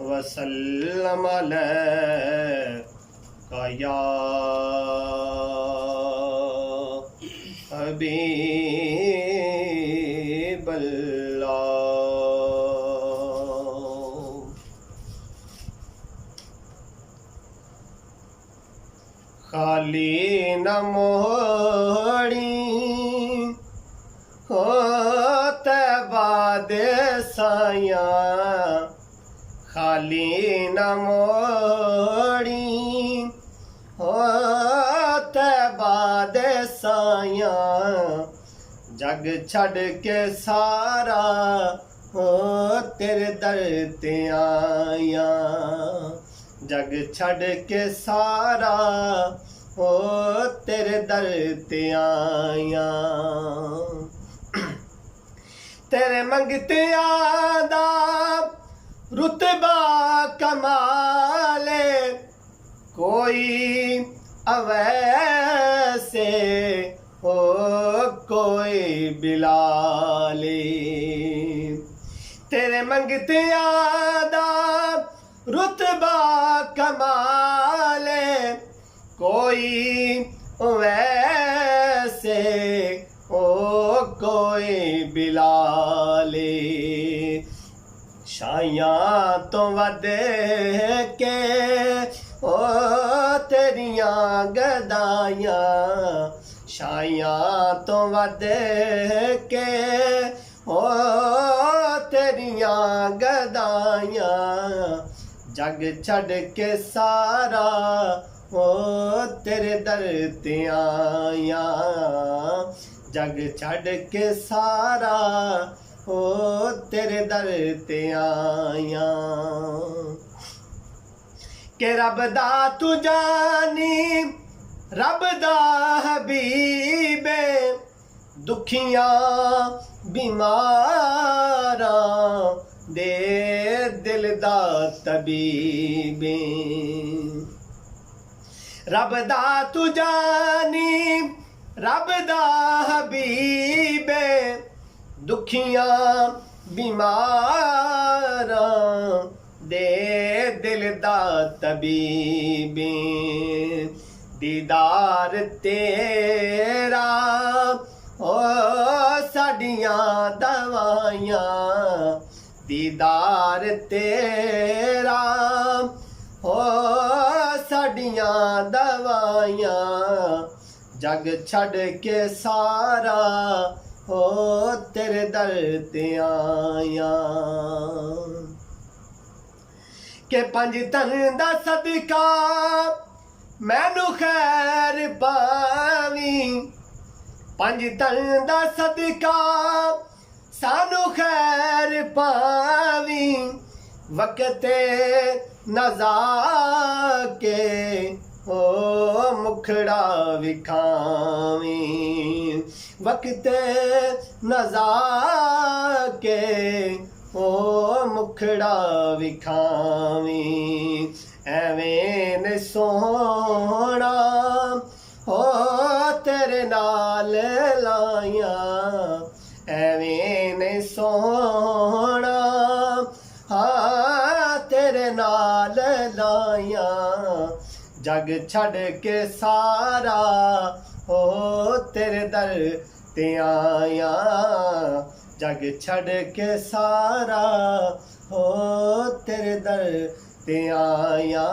वसल्लम अलैका या हबीबल्लाह। खाली न मोड़ी हो तैबा दे साया, खाली न मोड़ी हो तैबा दे साया, जग छड़ के सारा हो तेरे दर ते आया, जग छड़ के सारा हो तेरे दर ते आया। तेरे मंगते आदा रुतबा कमाले, कोई अवैसे हो कोई बिलाले। तेरे मंगते आदा रुतबा कमाले, कोई वैसे ओ कोई बिलाले। शायां तो वध के ओ तेरियां गदाइयां, शायां तो वध के ओ तेरियां गदाइयां, जग छड़ के सारा ओ तेरे दर ते आया, जग छड़ के सारा ओ तेरे दर ते आया। के रब दा तू जानी रब दा हबीबे, दुखियां बीमारां दे दिल दा तबीबे। रब दा तू जानी रब दा हबीबे, दुखियां बीमारां दे दिल दा तबीबे। दीदार तेरा ओ साडियां दवाइयां, दीदार तेरा ओ साडियां दवाइयां, जग छड़ के सारा हो तेरे दर ते आया। के पंज तन दा सदका मैनू खैर पावी, पंज तन दा सदका सानू खैर पावी, वक्ते नज़ा के ओ मुखड़ा विखावी, वक्ते नज़ा के ओ मुखड़ा विखावी। एवें ने सोहना हो तेरे नाल लाया, एवें ने सोहना हाँ तेरे नाल लाया, जग छड़ के सारा हो तेरे दर ते आया, जग छड़ के सारा हो तेरे दर ते आया।